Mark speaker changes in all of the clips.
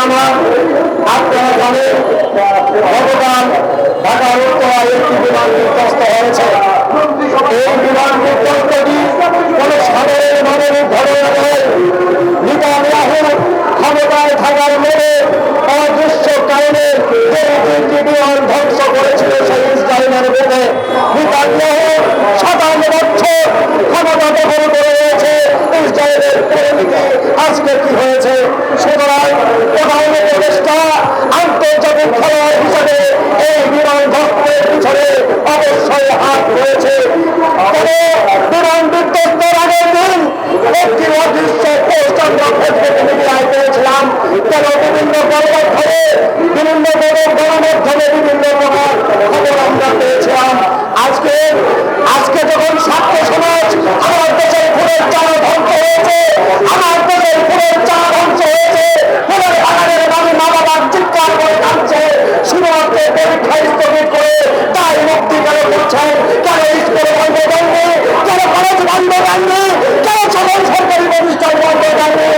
Speaker 1: আমার আপনারা জানেন গতকাল ঢাকা উত্তরায় একটি বিমান বিধ্বস্ত হয়েছে। এই বিমান বিধ্বস্তটি কোন সাধারণ মানবিক ঘটনা নয়। নেতানিয়াহু ক্ষমতায় থাকার মেলে অদৃশ্য কারণে যে তিনটি বিমান ধ্বংস করেছিল সেই ইসরায়েলের বুকে নেতানিয়াহু 57 বছর ক্ষমতা দখল করে রয়েছে ইসরায়েলের পরিণতি আজকে কি হয়েছে। সুতরাং প্রধান উপদেষ্টা আন্তর্জাতিক খেলোয়াড় হিসাবে এই বিমান ধ্বংসের পিছনে অবশ্যই হাত রয়েছে। তবে বিমান বিধ্বস্তের আগের দিন একটি অদৃশ্য পোস্ট আমরা ফেসবুক মিডিয়ায় পেয়েছিলাম। কেন বিভিন্ন গণমাধ্যমে বিভিন্ন গণমাধ্যমে বিভিন্ন প্রকার খবর আমরা পেয়েছিলাম। আজকে যখন ছাত্র সমাজ আমার দেশের ফুলের চারা ধ্বংস হয়েছে, আমার দেশের ফুলের চারা ধ্বংস হয়েছে, ফুলের বাগানের বাড়ি মা বাবার চিৎকার করে কাঁদছে, শুধুমাত্র পরীক্ষা স্থগিত করে তাই মুক্তি কেন করছেন? কেন স্কুল বন্ধ দেননি? কেন কলেজ বন্ধ দেননি? কেন সকল সরকারি প্রতিষ্ঠান বন্ধ দেননি?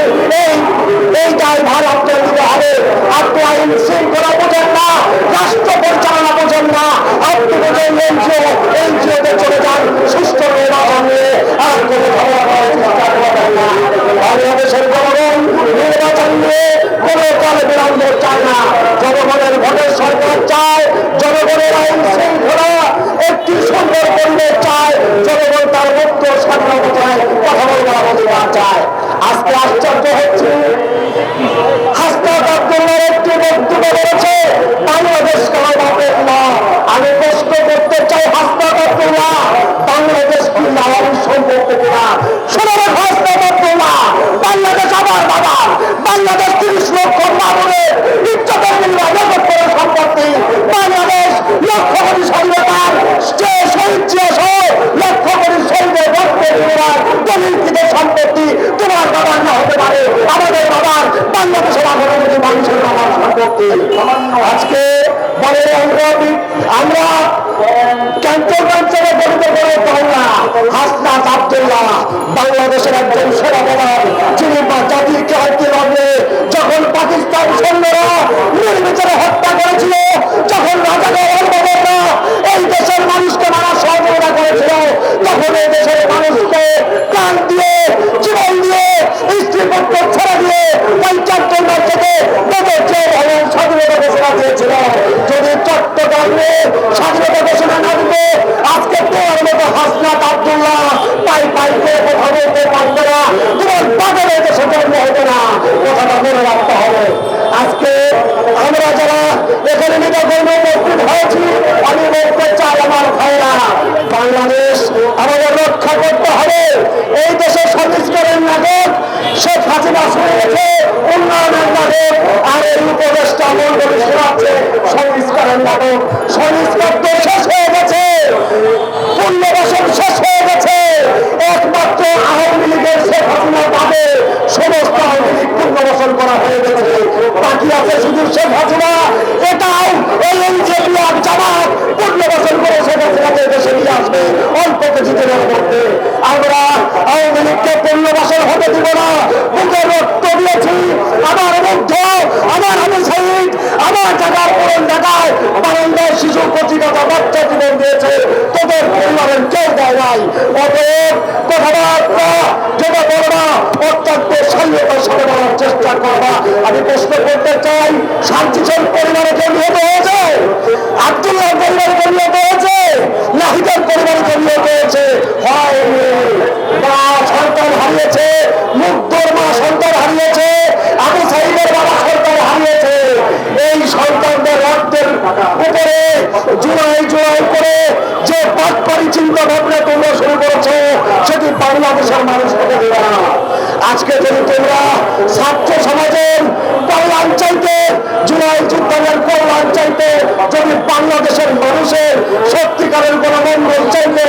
Speaker 1: এই দায়ভার আপনার দিতে হবে। আপনি আইন শৃঙ্খলা বোঝেন না, রাষ্ট্র পরিচালনা বোঝেন না, আপনি বোঝেন এনজিওতে চলে যান সুষ্ঠু নির্বাচন নিয়ে আর কোনো ঝগড়া করার চেষ্টা করবেন না। বাংলাদেশের জনগণ নির্বাচন নিয়ে কোনো কাল বিলম্ব চায় না। জনগণের ভোটের সরকার চায়, জনগণের আইন শৃঙ্খলা একটি সুন্দর পরিবেশ চায়, জনগণ তার মুক্ত স্বাধীনতায় কথা বলবার অধিকার চায়। আজকে আশ্চর্য হচ্ছে হাসনাত আব্দুল্লাহর একটি বক্তব্য বলেছে বাংলাদেশ কালাবাদের না। আমি প্রশ্ন করতে চাই হাসনাত আব্দুল্লাহ, বাংলাদেশ কি আওয়ামী সম্পর্কে কিনা? শুনুন হাসনাত আব্দুল্লাহ, বাংলাদেশ আমার বাবার, বাংলাদেশ 30 লক্ষ মানুষের ইজ্জতের বিনিময়ে করে সম্পত্তি, বাংলাদেশ লক্ষ কোটি স্বাধীনতার যে শহীদ সহ লক্ষ কোটি শহীদের রক্তের বিনিময় দলিলকৃত সম্পত্তি তোমার বাবার না হতে পারে, আমাদের বাবার, বাংলাদেশের আঠারো মানুষের বাবার সম্পত্তি। আজকে বলে আমরা ক্যান্টনমেন্টে গঠিত করে বাংলা হাসনাত আব্দুল্লাহ বাংলাদেশের একজন সেনাপ্রধান, যিনি জাতির ক্রান্তি লগ্নে যখন পাকিস্তান সৈন্যরা নির্বিচারে হত্যা করেছিল, যখন রাজাকাররা এই দেশের মানুষকে মারা সহযোগিতা করেছিল, তখন এই দেশের মানুষকে প্রাণ দিয়ে জীবন দিয়ে স্ত্রী পুত্র ছেড়ে দিয়ে ওই ক্যান্টনমেন্ট থেকে তাদের যে স্বাধীনতা ঘোষণা দিয়েছিল। যদি চট্টগ্রামে স্বাধীনতা ঘোষণা না দিত আজকে তোমার মতো হাসনাত আব্দুল্লাহ পাই পাই করে কথা বলতে পারবে না, তোমার বাজারে দেশে জন্ম হতো না। কথাটা মনে রাখতে হবে। আজকে আমরা যারা এখানে নিরাপন্ন উপস্থিত হয়েছি, আমি বলতে চাই আমার ভাইরা, বাংলাদেশ আমাদের রক্ষা করতে হবে। এই দেশের সংস্কারের নাটক শেখ হাসিনা শুনেছে, উন্নয়নের নাটক, আর এই উপদেশটা মন্ডলী শোনাচ্ছে সংস্কারের নাটক। সংস্কার তো শেষ হয়ে গেছে, পুনর্বাসন শেষ হয়ে গেছে। একমাত্র আওয়ামী লীগের শেখ হাসিনা বাদে সমস্ত আওয়ামী লীগ পুনর্বাসন করা হয়ে গেছে। বাকি আছে শুধু শেখ হাসিনা। এটাও এই এনজেপি আর জামাত পুনর্বাসন করে শেখ হাসিনাকে দেশে নিয়ে আসবে অল্প কিছুদিনের মধ্যে। আমরা আওয়ামী লীগকে পুনর্বাসন হতে দিব না। বুকে রক্ত দিয়েছি, আমার মুগ্ধ, আমার আমি শহীদ, আমার জায়গার পূরণ জায়গায় বারান্দার শিশু কচিকাতা বাচ্চা জীবন দিয়েছে, তোদের পরিবারের কেউ দেয় নাই। অতএব কথাবার্তা যেটা বলবা অত্যন্ত সৈন্যতার সাথে বলার চেষ্টা করবা। আমি প্রশ্ন করতে চাই, শান্তিশীল পরিবারে কেউ নিহত হয়েছে? আব্দুল্লাহ পরিবারে কেউ নিহত হয়েছে? নাহিদের পরিবারে কেউ নিহত হয়েছে? হয়নি। মা সন্তান হারিয়েছে, মুগ্ধর মা সন্তান হারিয়েছে, আবু সাইদের বাবা সন্তান হারিয়েছে। এই সন্তানদের রক্তের উপরে জুলাই করে যে বাটপাড়ি চিন্তা ভাবনা তোমরা শুরু করেছো, সেটি বাংলাদেশের মানুষ হতে দেবে না। আজকে যদি তোমরা ছাত্র সমাজের কল্যাণ চাইতে, জুলাই যোদ্ধাদের কল্যাণ চাইতে, যদি বাংলাদেশের মানুষের সত্যিকারের কোনো মঙ্গল চাইতে,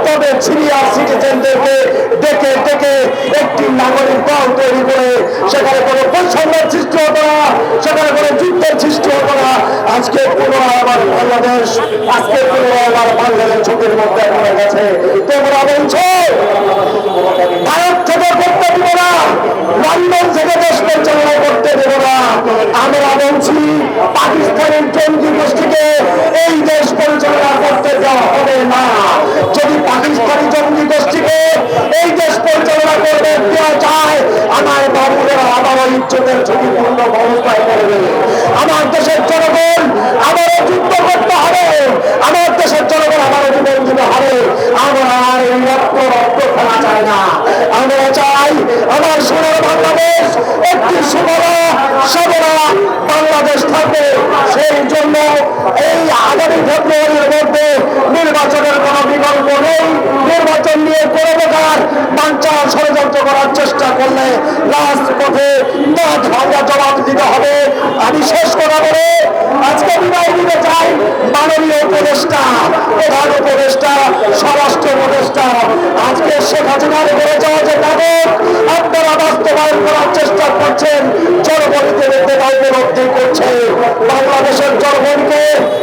Speaker 1: তবে সিনিয়র সিটিজেনদেরকে ডেকে ডেকে একটি নাগরিক দল তৈরি করে সেখানে কোনো বৈষম্যের সৃষ্টি হতো না, সেখানে কোনো যুদ্ধের সৃষ্টি হতো না। আজকে পুনরায় আবার বাংলাদেশ, আজকে পুনরায় আবার বাংলাদেশ ঝুঁকির মধ্যে পড়ে গেছে। তোমরা বলছো ভারত থেকে করতে দিব না, লন্ডন থেকে দেশ পরিচালনা করতে দেব না। আমরা বলছি পাকিস্তানের জঙ্গি গোষ্ঠীকে এই দেশ পরিচালনা করতে দেওয়া হবে না। যদি পাকিস্তানি জঙ্গি গোষ্ঠীকে এই দেশ পরিচালনা করতে দেওয়া যায়, আমার বাবুরা আবারও ইজ্জতের ঝুঁকিপূর্ণ ব্যবস্থায় করবে। আমার দেশের জনগণ আবারও যুদ্ধ করতে হবে, আমার দেশের জনগণ আবারও জীবন দিতে হবে। আমরা আর এই রক্ত খেলা চাই না। আমরা চাই আমার সোনার বাংলাদেশ একটি সবরা বাংলাদেশ থাকবে। সেই জন্য এই আগামী ফেব্রুয়ারির মধ্যে নির্বাচনের কোনো বিকল্প নেই। নির্বাচন নিয়ে কোনো প্রকার বানচাল ষড়যন্ত্র করার চেষ্টা করলে রাজপথে আমরা জবাব দিতে হবে। আমি শেষ কথা বলে আজকে বিদায় দিতে চাই মাননীয় উপদেষ্টা, প্রধান উপদেষ্টা, স্বরাষ্ট্র উপদেষ্টা। আজকে শেখ হাসিনার করে যাওয়া যে নাটক আপনারা বাস্তবায়ন করার চেষ্টা করছেন, জনগণের উপলব্ধি করছে। বাংলাদেশের জনগণকে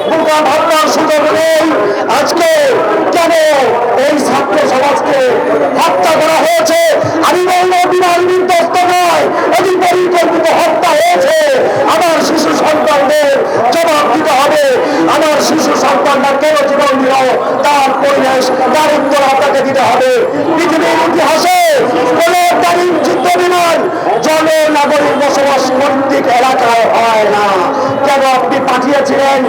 Speaker 1: বোকা ভাবনার সুযোগ নেই। আজকে কেন এই ছাত্র সমাজকে হত্যা করা হয়েছে? আমি বলবো বিমান বিধ্বস্ত নয়, এটি পরিকল্পিত হত্যা হয়েছে। আমার শিশু সন্তানদের জবাব দিতে হবে। আমার শিশু সন্তানরা কেন জীবন দিল তার পরিবেশ, তার উত্তর আপনাকে দিতে হবে। পৃথিবীর ইতিহাসে কোন গাড়ির যুদ্ধ বিমান জননাগরিক বসবাস কর্তৃক এলাকায় হয় না। কেন আপনি পাঠিয়েছিলেন?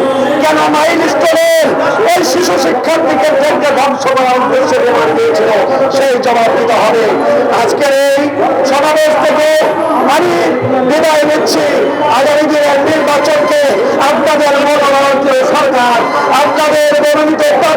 Speaker 1: কেন মাইল স্টোনের এই শিশু শিক্ষার্থীকে ধ্বংস করার উদ্দেশ্যে বিমান দিয়েছিল? সেই জবাব দিতে হবে। আজকের এই সমাবেশ থেকে আমি বিদায় নিচ্ছি। আগামী দিনের নির্বাচনকে আপনাদের মনোনয়ন সরকার, আপনাদের মনোনীত